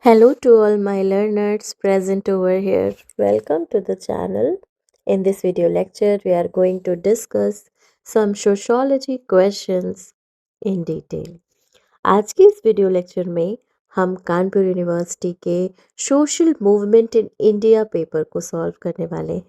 Hello to all my learners present over here. Welcome to the channel. In this video lecture, we are going to discuss some sociology questions in detail. आज की इस video lecture में हम Kanpur university के social movement in India paper को solve करने वाले हैं,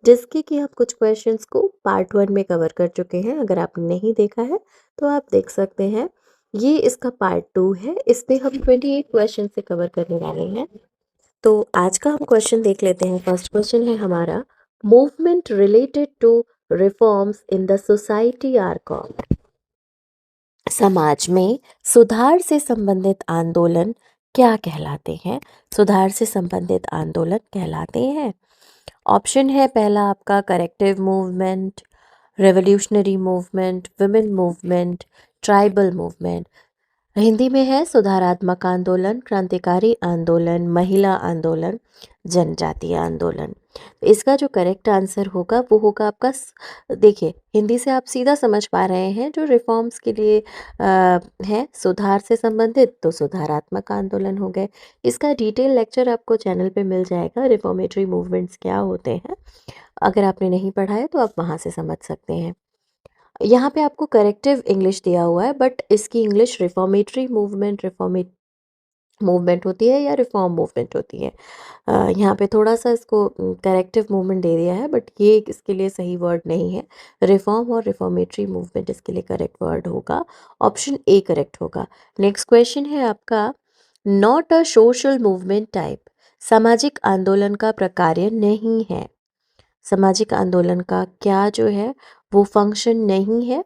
जिसके कि हम कुछ क्वेश्चंस को पार्ट 1 में कवर कर चुके हैं। अगर आपने नहीं देखा है तो आप देख सकते हैं। ये इसका पार्ट 2 है। इसमें हम 28 क्वेश्चन से कवर करने वाले हैं। तो आज का हम क्वेश्चन देख लेते हैं। फर्स्ट क्वेश्चन है हमारा, movement related to reforms in the society are called. समाज में सुधार से संबंधित आंदोलन क्या कहलाते हैं? सुधार से संबंधित आंदोलन कहलाते हैं। ऑप्शन है पहला आपका corrective movement, revolutionary movement, women movement, tribal movement. Hindi में है सुधारात्मक आंदोलन, क्रांतिकारी आंदोलन, महिला आंदोलन, जनजातीय आंदोलन। तो इसका जो करेक्ट आंसर होगा वो होगा आपका देखिए, हिंदी से आप सीधा समझ पा रहे हैं जो रिफॉर्म्स के लिए है सुधार से संबंधित, तो सुधारात्मक आंदोलन हो गए। इसका डिटेल लेक्चर आपको चैनल पे मिल जाएगा, रिफॉर्मेटरी मूवमेंट्स क्या होते हैं। अगर आपने नहीं पढ़ा है तो आप वहाँ से समझ सकते हैं। यहाँ पे आपको करेक्टिव इंग्लिश दिया हुआ है, बट इसकी इंग्लिश रिफॉर्मेटरी मूवमेंट होती है या रिफॉर्म मूवमेंट होती है। यहाँ पे थोड़ा सा इसको करेक्टिव मूवमेंट दे दिया है, बट ये इसके लिए सही वर्ड नहीं है। रिफॉर्म और रिफॉर्मेटरी मूवमेंट इसके लिए करेक्ट वर्ड होगा। ऑप्शन ए करेक्ट होगा। नेक्स्ट क्वेश्चन है आपका, not a social movement type. सामाजिक आंदोलन का प्रकार्य नहीं है। सामाजिक आंदोलन का क्या जो है वो फंक्शन नहीं है।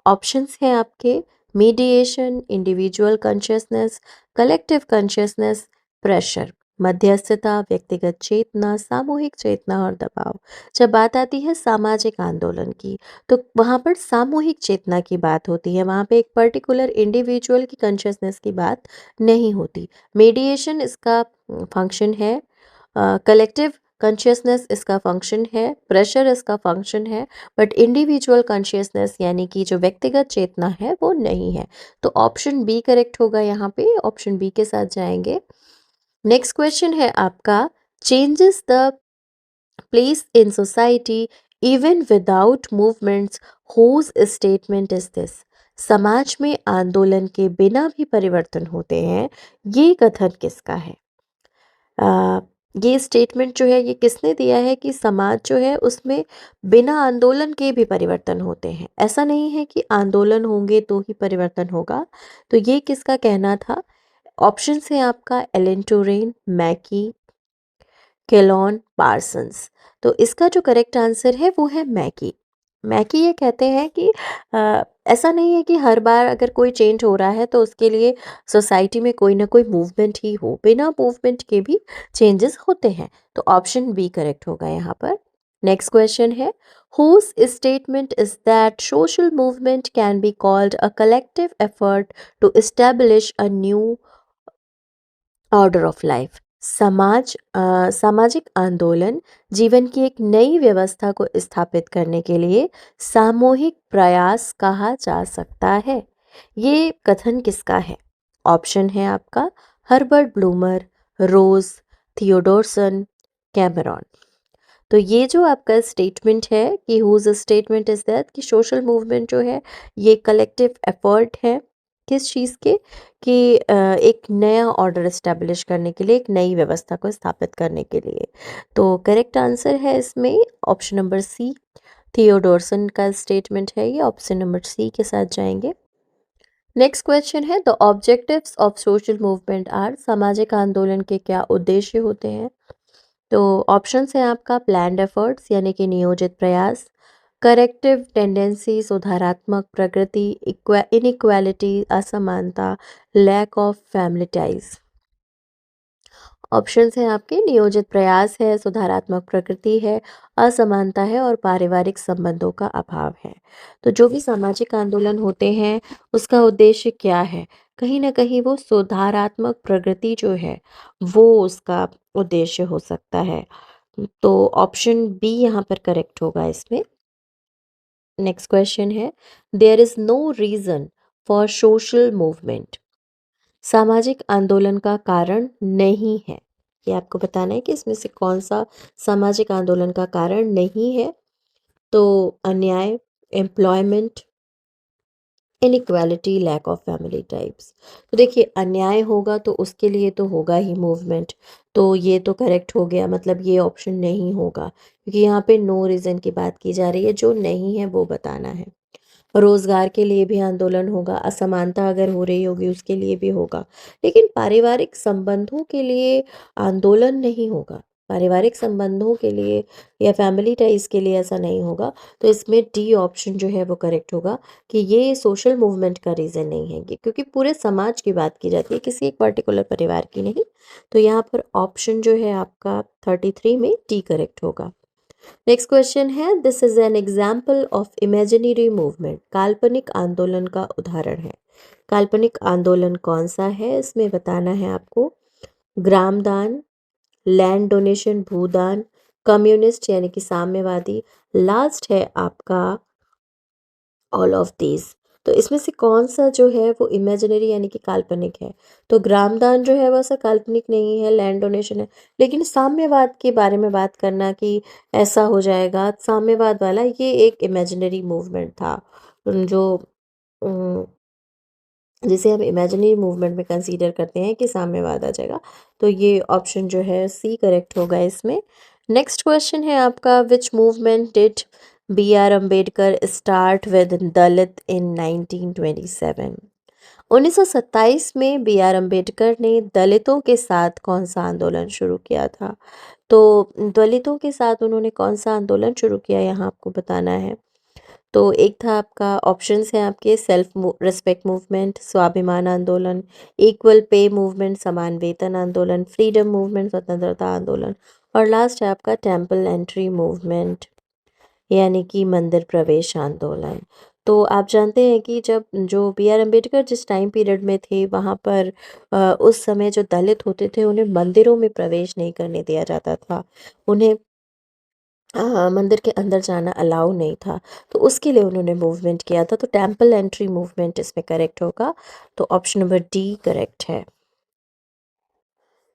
ऑप्शंस हैं आपके, mediation, individual consciousness, collective consciousness, pressure, मध्यस्थता, व्यक्तिगत चेतना, सामूहिक चेतना और दबाव। जब बात आती है सामाजिक आंदोलन की तो वहाँ पर सामूहिक चेतना की बात होती है, वहाँ पे एक पर्टिकुलर इंडिविजुअल की कॉन्शियसनेस की बात नहीं होती। मीडिएशन इसका फंक्शन है, कलेक्टिव कॉन्शियसनेस इसका फंक्शन है, प्रेशर इसका फंक्शन है, बट इंडिविजुअल कॉन्शियसनेस यानी कि जो व्यक्तिगत चेतना है वो नहीं है। तो ऑप्शन बी करेक्ट होगा। यहाँ पे ऑप्शन बी के साथ जाएंगे। नेक्स्ट क्वेश्चन है आपका, changes the place in society even without movements, whose statement is this. समाज में आंदोलन के बिना भी परिवर्तन होते हैं, ये कथन किसका है? अ, ये स्टेटमेंट जो है ये किसने दिया है कि समाज जो है उसमें बिना आंदोलन के भी परिवर्तन होते हैं। ऐसा नहीं है कि आंदोलन होंगे तो ही परिवर्तन होगा। तो ये किसका कहना था? ऑप्शंस है आपका, एलन टूरेन, मैकी, केलॉन, पार्सन्स। तो इसका जो करेक्ट आंसर है वो है मैकी। मैकी ये कहते हैं कि ऐसा नहीं है कि हर बार अगर कोई चेंज हो रहा है तो उसके लिए सोसाइटी में कोई ना कोई मूवमेंट ही हो, बिना मूवमेंट के भी चेंजेस होते हैं। तो ऑप्शन बी करेक्ट होगा यहाँ पर। नेक्स्ट क्वेश्चन है, whose statement is that social movement can be called a collective effort to establish a new order of life. सामाजिक आंदोलन जीवन की एक नई व्यवस्था को स्थापित करने के लिए सामूहिक प्रयास कहा जा सकता है। ये कथन किसका है? ऑप्शन है आपका, हर्बर्ट ब्लूमर, रोज, थियोडोरसन, कैमरॉन। तो ये जो आपका स्टेटमेंट है कि हुज स्टेटमेंट इज दैट कि सोशल मूवमेंट जो है ये कलेक्टिव एफर्ट है किस चीज़ के, कि एक नया ऑर्डर इस्टेब्लिश करने के लिए, एक नई व्यवस्था को स्थापित करने के लिए। तो करेक्ट आंसर है इसमें ऑप्शन नंबर सी, थियोडोरसन का स्टेटमेंट है ये। ऑप्शन नंबर सी के साथ जाएंगे। नेक्स्ट क्वेश्चन है, the objectives of social movement are. सामाजिक आंदोलन के क्या उद्देश्य होते हैं? तो ऑप्शंस है आपका, प्लान्ड एफर्ट्स यानी कि नियोजित प्रयास, करेक्टिव टेंडेंसी सुधारात्मक प्रकृति, इनइक्वालिटी असमानता, lack of family ties. Options हैं आपके, नियोजित प्रयास है, सुधारात्मक प्रकृति है, असमानता है और पारिवारिक संबंधों का अभाव है। तो जो भी सामाजिक आंदोलन होते हैं उसका उद्देश्य क्या है? कहीं ना कहीं वो सुधारात्मक प्रगति जो है वो उसका उद्देश्य हो सकता है। तो ऑप्शन बी यहाँ पर करेक्ट होगा इसमें। नेक्स्ट क्वेश्चन है, there is no reason for social movement. सामाजिक आंदोलन का कारण नहीं है। ये आपको बताना है कि इसमें से कौन-सा सामाजिक आंदोलन का कारण नहीं है। तो अन्याय, employment, inequality, lack of family types. तो देखिए अन्याय होगा तो उसके लिए तो होगा ही मूवमेंट, तो ये तो करेक्ट हो गया, मतलब ये ऑप्शन नहीं होगा क्योंकि यहाँ पे नो रीज़न की बात की जा रही है, जो नहीं है वो बताना है। रोजगार के लिए भी आंदोलन होगा, असमानता अगर हो रही होगी उसके लिए भी होगा, लेकिन पारिवारिक संबंधों के लिए आंदोलन नहीं होगा। पारिवारिक संबंधों के लिए या फैमिली टाइज के लिए ऐसा नहीं होगा। तो इसमें डी ऑप्शन जो है वो करेक्ट होगा कि ये सोशल मूवमेंट का रीज़न नहीं है, क्योंकि पूरे समाज की बात की जाती है, किसी एक पर्टिकुलर परिवार की नहीं। तो यहाँ पर ऑप्शन जो है आपका 33 में डी करेक्ट होगा। नेक्स्ट क्वेश्चन है, this is an example of imaginary movement. काल्पनिक आंदोलन का उदाहरण है। काल्पनिक आंदोलन कौन सा है, इसमें बताना है आपको। ग्रामदान, लैंड डोनेशन भूदान, कम्युनिस्ट यानी कि साम्यवादी, लास्ट है आपका ऑल ऑफ दीज। तो इसमें से कौन सा जो है वो इमेजिनरी यानी कि काल्पनिक है। तो ग्रामदान जो है वो ऐसा काल्पनिक नहीं है, लैंड डोनेशन है। लेकिन साम्यवाद के बारे में बात करना कि ऐसा हो जाएगा, साम्यवाद वाला ये एक इमेजिनरी मूवमेंट था जो जिसे हम इमेजिनरी मूवमेंट में कंसीडर करते हैं कि साम्यवाद आ जाएगा। तो ये ऑप्शन जो है सी करेक्ट होगा इसमें। नेक्स्ट क्वेश्चन है आपका, which movement did B R Ambedkar start with Dalit in 1927। 1927 में बी आर अम्बेडकर ने दलितों के साथ कौन सा आंदोलन शुरू किया था। तो दलितों के साथ उन्होंने कौन सा आंदोलन शुरू किया, यहाँ आपको बताना है। तो एक था आपका, ऑप्शंस हैं आपके, सेल्फ रिस्पेक्ट मूवमेंट, स्वाभिमान आंदोलन, इक्वल पे मूवमेंट, समान वेतन आंदोलन, फ्रीडम मूवमेंट, स्वतंत्रता आंदोलन, और लास्ट है आपका टेम्पल एंट्री मूवमेंट यानी कि मंदिर प्रवेश आंदोलन। तो आप जानते हैं कि जब जो बी आर अम्बेडकर जिस टाइम पीरियड में थे वहाँ पर उस समय जो दलित होते थे उन्हें मंदिरों में प्रवेश नहीं करने दिया जाता था। उन्हें मंदिर के अंदर जाना अलाउ नहीं था। तो उसके लिए उन्होंने मूवमेंट किया था। तो टेम्पल एंट्री मूवमेंट इसमें करेक्ट होगा। तो ऑप्शन नंबर डी करेक्ट है।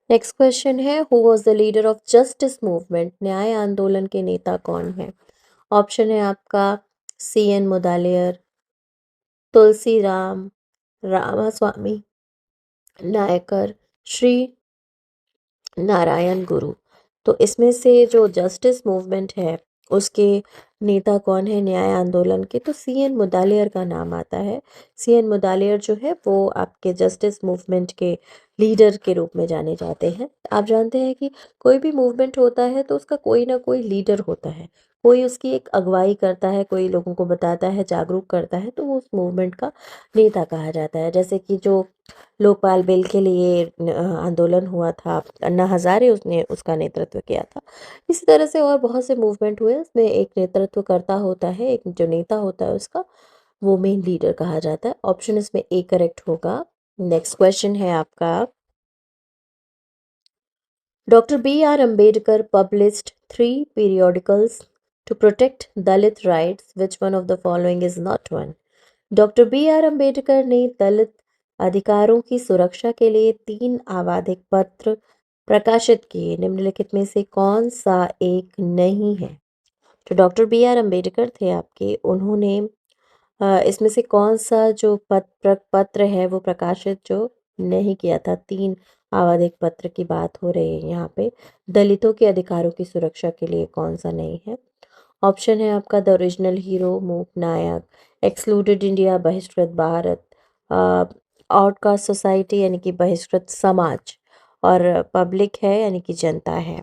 नेक्स्ट क्वेश्चन है, who was the leader of justice movement. न्याय आंदोलन के नेता कौन है। ऑप्शन है आपका, सी एन मुदालियर, तुलसी राम, रामास्वामी नायकर, श्री नारायण गुरु। तो इसमें से जो जस्टिस मूवमेंट है उसके नेता कौन है न्याय आंदोलन के, तो सी एन मुदालियर का नाम आता है। सी एन मुदालियर जो है वो आपके जस्टिस मूवमेंट के लीडर के रूप में जाने जाते हैं। आप जानते हैं कि कोई भी मूवमेंट होता है तो उसका कोई ना कोई लीडर होता है, कोई उसकी एक अगुवाई करता है, कोई लोगों को बताता है, जागरूक करता है, तो वो उस मूवमेंट का नेता कहा जाता है। जैसे कि जो लोकपाल बिल के लिए आंदोलन हुआ था, अन्ना हजारे उसने उसका नेतृत्व किया था। इसी तरह से और बहुत से मूवमेंट हुए, उसमें एक नेतृत्व करता होता है, एक जो नेता होता है उसका वो मेन लीडर कहा जाता है। ऑप्शन इसमें ए करेक्ट होगा। नेक्स्ट क्वेश्चन है आपका, doctor B R Ambedkar published 3 periodicals to protect Dalit rights. Which one of the following is not one? Doctor B R Ambedkar ने दलित अधिकारों की सुरक्षा के लिए 3 आवधिक पत्र प्रकाशित किए। निम्नलिखित में से कौन सा एक नहीं है। जो डॉक्टर बी आर अम्बेडकर थे आपके, उन्होंने इसमें से कौन सा जो पत्र है वो प्रकाशित जो नहीं किया था। 3 आवधिक पत्र की बात हो रही है यहाँ पे। दलितों के अधिकारों की सुरक्षा के लिए कौन सा नहीं है। ऑप्शन है आपका, द ओरिजिनल हीरो, मूक नायक, एक्सक्लूडेड इंडिया, बहिष्कृत भारत, आउटकास्ट सोसाइटी यानी कि बहिष्कृत समाज, और पब्लिक है यानी कि जनता है।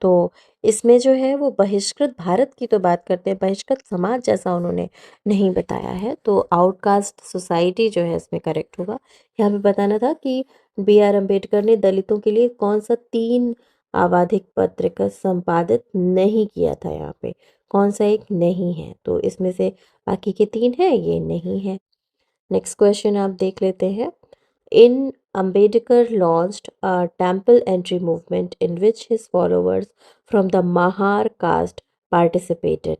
तो इसमें जो है वो बहिष्कृत भारत की तो बात करते हैं, बहिष्कृत समाज जैसा उन्होंने नहीं बताया है। तो आउटकास्ट सोसाइटी जो है इसमें करेक्ट होगा। यहाँ पे बताना था कि बी आर अम्बेडकर ने दलितों के लिए कौन सा 3 आवधिक पत्र का संपादित नहीं किया था, यहाँ पे कौन सा एक नहीं है। तो इसमें से बाकी के 3 है, ये नहीं है। नेक्स्ट क्वेश्चन आप देख लेते हैं, इन Ambedkar launched a temple entry movement in which his followers from the Mahar caste participated.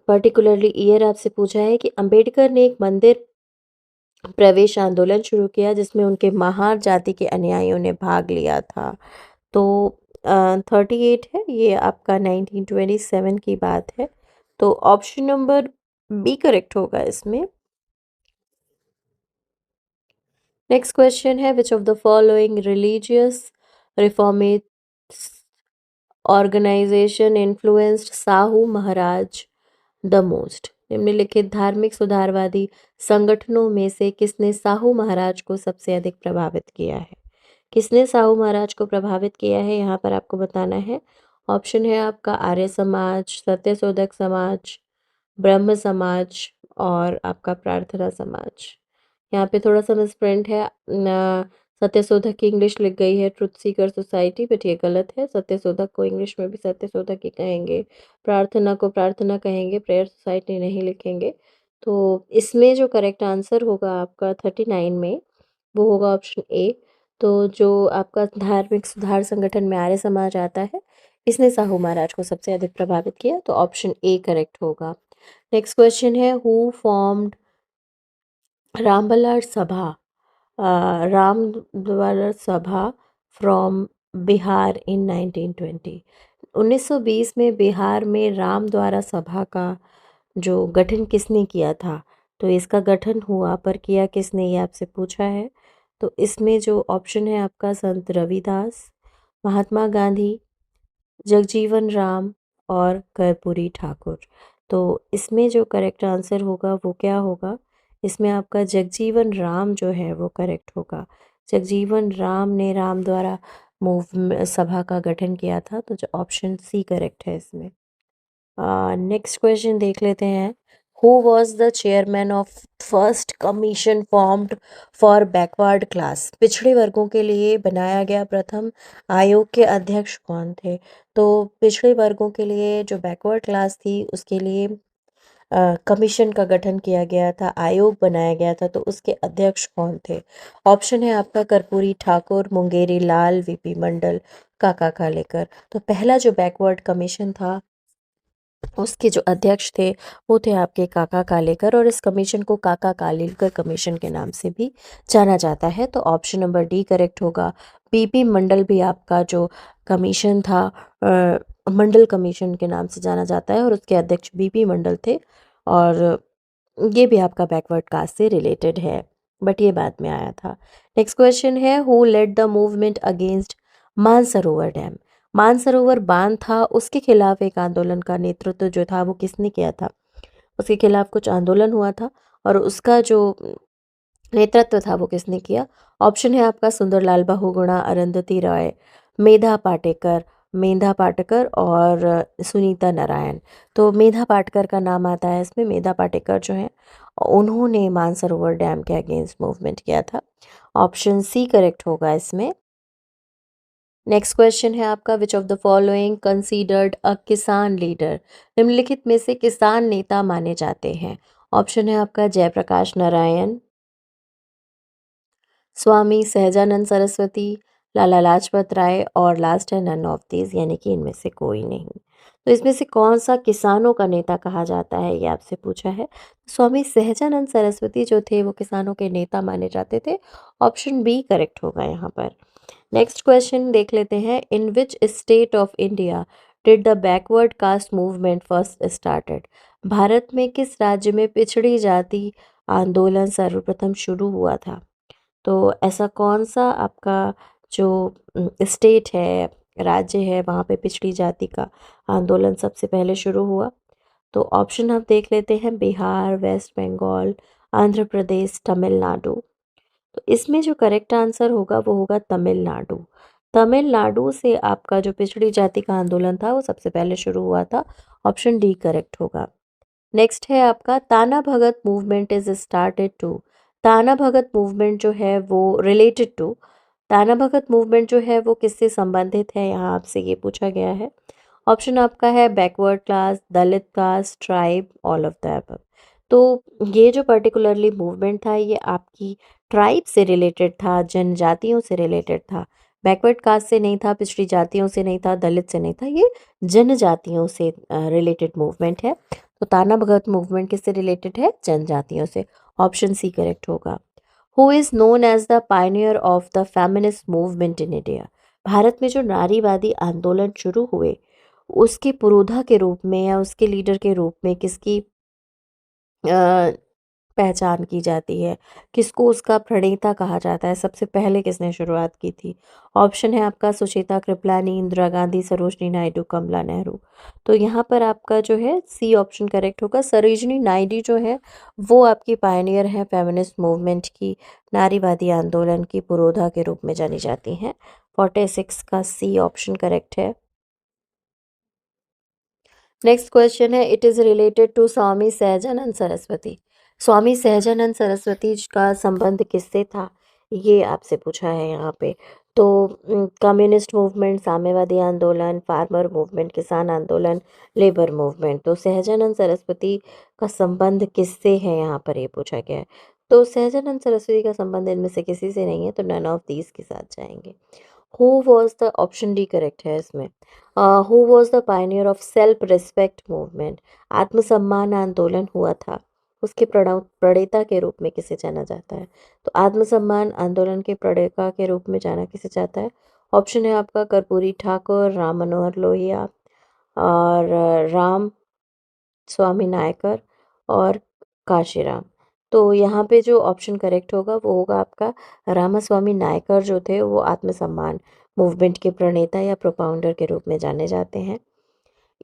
Particularly year आपसे पूछा है कि अंबेडकर ने एक मंदिर प्रवेश आंदोलन शुरू किया जिसमें उनके महार जाति के अनुयायियों ने भाग लिया था। तो 38 है, ये आपका 1927 की बात है। तो ऑप्शन नंबर बी करेक्ट होगा इसमें। नेक्स्ट क्वेश्चन है, which of the following religious reformist organisation influenced Sahu Maharaj the most? निम्नलिखित धार्मिक सुधारवादी संगठनों में से किसने साहू महाराज को सबसे अधिक प्रभावित किया है? किसने साहू महाराज को प्रभावित किया है, यहाँ पर आपको बताना है। ऑप्शन है आपका आर्य समाज, सत्यशोधक समाज, ब्रह्म समाज और आपका प्रार्थना समाज। यहाँ पे थोड़ा सा मिसप्रिंट है। सत्यशोधक की इंग्लिश लिख गई है ट्रुथ सीकर सोसाइटी, बट ये गलत है। सत्यशोधक को इंग्लिश में भी सत्यशोधक ही कहेंगे, प्रार्थना को प्रार्थना कहेंगे, प्रेयर सोसाइटी नहीं लिखेंगे। तो इसमें जो करेक्ट आंसर होगा आपका 39 में, वो होगा ऑप्शन ए। तो जो आपका धार्मिक सुधार संगठन में आर्य समाज आता है, इसने साहू महाराज को सबसे अधिक प्रभावित किया, तो ऑप्शन ए करेक्ट होगा। नेक्स्ट क्वेश्चन है, हु फॉर्म्ड रामबलार सभा रामद्वारा सभा फ्रॉम बिहार इन 1920? 1920 में बिहार में राम द्वारा सभा का जो गठन किसने किया था? तो इसका गठन हुआ पर किया किसने, ये आपसे पूछा है। तो इसमें जो ऑप्शन है आपका संत रविदास, महात्मा गांधी, जगजीवन राम और कर्पूरी ठाकुर। तो इसमें जो करेक्ट आंसर होगा वो क्या होगा? इसमें आपका जगजीवन राम जो है वो करेक्ट होगा। जगजीवन राम ने राम द्वारा मूव सभा का गठन किया था, तो जो ऑप्शन सी करेक्ट है इसमें। नेक्स्ट क्वेश्चन देख लेते हैं, who was the chairman of first commission formed for backward class? पिछड़े वर्गों के लिए बनाया गया प्रथम आयोग के अध्यक्ष कौन थे? तो पिछड़े वर्गों के लिए जो बैकवर्ड क्लास थी उसके लिए कमीशन का गठन किया गया था, आयोग बनाया गया था, तो उसके अध्यक्ष कौन थे? ऑप्शन है आपका कर्पूरी ठाकुर, मुंगेरी लाल, वीपी मंडल, काका कालेकर। तो पहला जो बैकवर्ड कमीशन था उसके जो अध्यक्ष थे वो थे आपके काका कालेकर, और इस कमीशन को काका कालेकर कमीशन के नाम से भी जाना जाता है। तो ऑप्शन नंबर डी करेक्ट होगा। पीपी मंडल भी आपका जो कमीशन था मंडल कमीशन के नाम से जाना जाता है, और उसके अध्यक्ष बीपी मंडल थे, और ये भी आपका बैकवर्ड कास्ट से रिलेटेड है, बट ये बाद में आया था। नेक्स्ट क्वेश्चन है, who led the movement against Mansarovar dam? Mansarovar बांध था, उसके खिलाफ एक आंदोलन का नेतृत्व जो था वो किसने किया था? उसके खिलाफ कुछ आंदोलन हुआ था, और उसका जो नेतृत्व था वो किसने किया? ऑप्शन है आपका सुंदरलाल बहुगुणा, अरुंधति रॉय, मेधा पाटकर और सुनीता नारायण। तो मेधा पाटकर का नाम आता है इसमें। मेधा पाटेकर जो है उन्होंने मानसरोवर डैम के अगेंस्ट मूवमेंट किया था। ऑप्शन सी करेक्ट होगा इसमें। नेक्स्ट क्वेश्चन है आपका, विच ऑफ द फॉलोइंग कंसीडर्ड अ किसान लीडर? निम्नलिखित में से किसान नेता माने जाते हैं? ऑप्शन है आपका जयप्रकाश नारायण, स्वामी सहजानंद सरस्वती, लाला लाजपत राय और लास्ट है नन ऑफ दीज, यानी कि इनमें से कोई नहीं। तो इसमें से कौन सा किसानों का नेता कहा जाता है, ये आपसे पूछा है। स्वामी सहजानंद सरस्वती जो थे वो किसानों के नेता माने जाते थे। ऑप्शन बी करेक्ट होगा यहाँ पर। नेक्स्ट क्वेश्चन देख लेते हैं, in which state of India did the backward caste movement first started? Bharat में किस राज्य में पिछड़ी जाति आंदोलन सर्वप्रथम शुरू हुआ था? तो ऐसा कौन सा आपका जो स्टेट है, राज्य है, वहाँ पे पिछड़ी जाति का आंदोलन सबसे पहले शुरू हुआ? तो ऑप्शन आप देख लेते हैं, बिहार, वेस्ट बंगाल, आंध्र प्रदेश, तमिलनाडु। तो इसमें जो करेक्ट आंसर होगा वो होगा तमिलनाडु। तमिलनाडु से आपका जो पिछड़ी जाति का आंदोलन था वो सबसे पहले शुरू हुआ था। ऑप्शन डी करेक्ट होगा। नेक्स्ट है आपका, ताना भगत मूवमेंट इज स्टार्टेड टू? ताना भगत मूवमेंट जो है वो रिलेटेड टू, ताना भगत मूवमेंट जो है वो किससे संबंधित है, यहाँ आपसे ये पूछा गया है। ऑप्शन आपका है backward class, Dalit caste, tribe, all of the above. तो ये जो पर्टिकुलरली मूवमेंट था ये आपकी ट्राइब से रिलेटेड था, जनजातियों से रिलेटेड था। बैकवर्ड कास्ट से नहीं था, पिछड़ी जातियों से नहीं था, दलित से नहीं था, ये जनजातियों से रिलेटेड मूवमेंट है। तो ताना भगत मूवमेंट किससे रिलेटेड है? जनजातियों से। ऑप्शन सी करेक्ट होगा। Who is known as the pioneer of the feminist movement in India. Bharat में जो नारीवादी आंदोलन शुरू हुए उसके पुरोधा के रूप में या उसके लीडर के रूप में किसकी पहचान की जाती है, किसको उसका प्रणेता कहा जाता है, सबसे पहले किसने शुरुआत की थी? ऑप्शन है आपका सुचेता कृपलानी, इंदिरा गांधी, सरोजिनी नायडू, कमला नेहरू। तो यहाँ पर आपका जो है सी ऑप्शन करेक्ट होगा। सरोजिनी नायडू जो है वो आपकी पायनियर है फेमिनिस्ट मूवमेंट की, नारीवादी आंदोलन की पुरोधा के रूप में जानी जाती हैं। 46 का सी ऑप्शन करेक्ट है। नेक्स्ट क्वेश्चन है, it is related to Swami Sahajanand Saraswati. Swami Sahajanand Saraswati का संबंध किससे था, ये आपसे पूछा है यहाँ पे। तो कम्युनिस्ट मूवमेंट, साम्यवादी आंदोलन, फार्मर मूवमेंट, किसान आंदोलन, लेबर मूवमेंट। तो सहजानंद सरस्वती का संबंध किससे है, यहाँ पर ये पूछा गया है। तो सहजानंद सरस्वती का संबंध इनमें से किसी से नहीं है, तो नन ऑफ दीज के साथ जाएंगे। Who was the option D correct है इसमें। Who was the pioneer of self respect movement. आत्मसम्मान आंदोलन हुआ था, उसके प्रणेता के रूप में किसे जाना जाता है? तो आत्मसम्मान आंदोलन के प्रणेता के रूप में जाना किसे जाता है? ऑप्शन है आपका कर्पूरी ठाकुर, राम मनोहर लोहिया और राम स्वामी नायकर और काशीराम। तो यहाँ पे जो ऑप्शन करेक्ट होगा वो होगा आपका रामास्वामी नायकर। जो थे वो आत्मसम्मान मूवमेंट के प्रणेता या प्रोपाउंडर के रूप में जाने जाते हैं।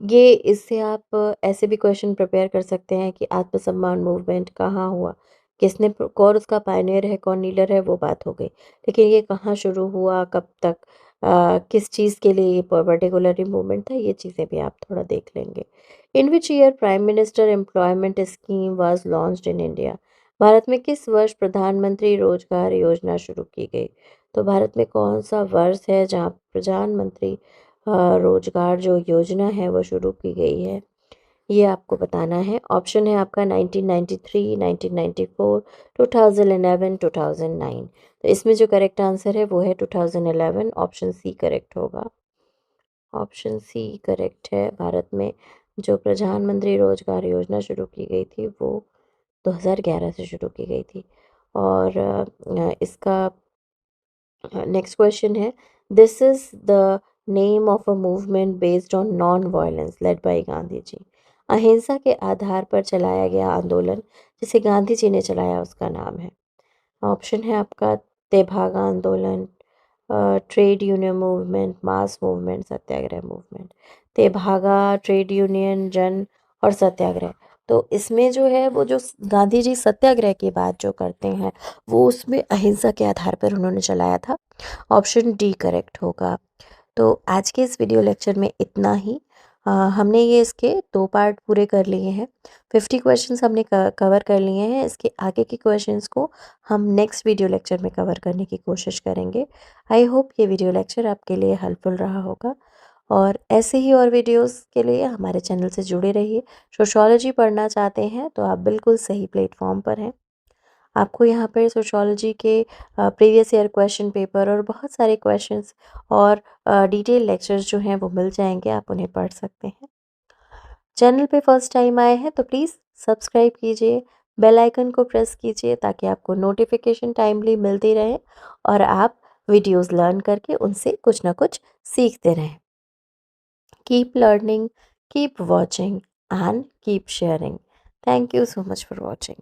ये इससे आप ऐसे भी क्वेश्चन प्रिपेयर कर सकते हैं कि आत्मसम्मान मूवमेंट कहाँ हुआ, किसने कौन उसका पायनियर है, कौन लीडर है, वो बात हो गई। लेकिन ये कहाँ शुरू हुआ, कब तक, किस चीज़ के लिए ये पर्टिकुलरली मूवमेंट था, ये चीज़ें भी आप थोड़ा देख लेंगे। In which year prime minister employment scheme was launched in India. Bharat में किस वर्ष प्रधानमंत्री रोजगार योजना शुरू की गई? तो भारत में कौन सा वर्ष है जहाँ प्रधानमंत्री रोजगार जो योजना है वो शुरू की गई है, ये आपको बताना है। ऑप्शन है आपका 1993, 1994, 2011, 2009। तो इसमें जो करेक्ट आंसर है वो है 2011। ऑप्शन सी करेक्ट होगा। ऑप्शन सी करेक्ट है। भारत में जो प्रधानमंत्री रोजगार योजना शुरू की गई थी वो 2011 से शुरू की गई थी। और इसका नेक्स्ट क्वेश्चन है, this is the name of a movement based on non violence led by Gandhi ji. अहिंसा के आधार पर चलाया गया आंदोलन जिसे गांधी जी ने चलाया उसका नाम है। ऑप्शन है आपका तेभागा आंदोलन, trade union movement, mass movement, satyagraha movement. Tebhaga, trade union, जन और सत्याग्रह। तो इसमें जो है वो जो गांधी जी सत्याग्रह की बात जो करते हैं वो उसमें अहिंसा के आधार पर उन्होंने चलाया था। ऑप्शन डी करेक्ट होगा। तो आज के इस वीडियो लेक्चर में इतना ही। हमने ये इसके 2 पार्ट पूरे कर लिए हैं। 50 क्वेश्चंस हमने कवर कर लिए हैं। इसके आगे के क्वेश्चंस को हम नेक्स्ट वीडियो लेक्चर में कवर करने की कोशिश करेंगे। आई होप ये वीडियो लेक्चर आपके लिए हेल्पफुल रहा होगा और ऐसे ही और वीडियोस के लिए हमारे चैनल से जुड़े रहिए। सोशियोलॉजी पढ़ना चाहते हैं तो आप बिल्कुल सही प्लेटफॉर्म पर हैं। आपको यहाँ पर सोशियोलॉजी के प्रीवियस ईयर क्वेश्चन पेपर और बहुत सारे क्वेश्चंस और डिटेल लेक्चर्स जो हैं वो मिल जाएंगे, आप उन्हें पढ़ सकते हैं। चैनल पे फर्स्ट टाइम आए हैं तो प्लीज़ सब्सक्राइब कीजिए, बेल आइकन को प्रेस कीजिए ताकि आपको नोटिफिकेशन टाइमली मिलती रहे और आप वीडियोस लर्न करके उनसे कुछ ना कुछ सीखते रहें। Keep learning, keep watching and keep sharing. Thank you so much for watching.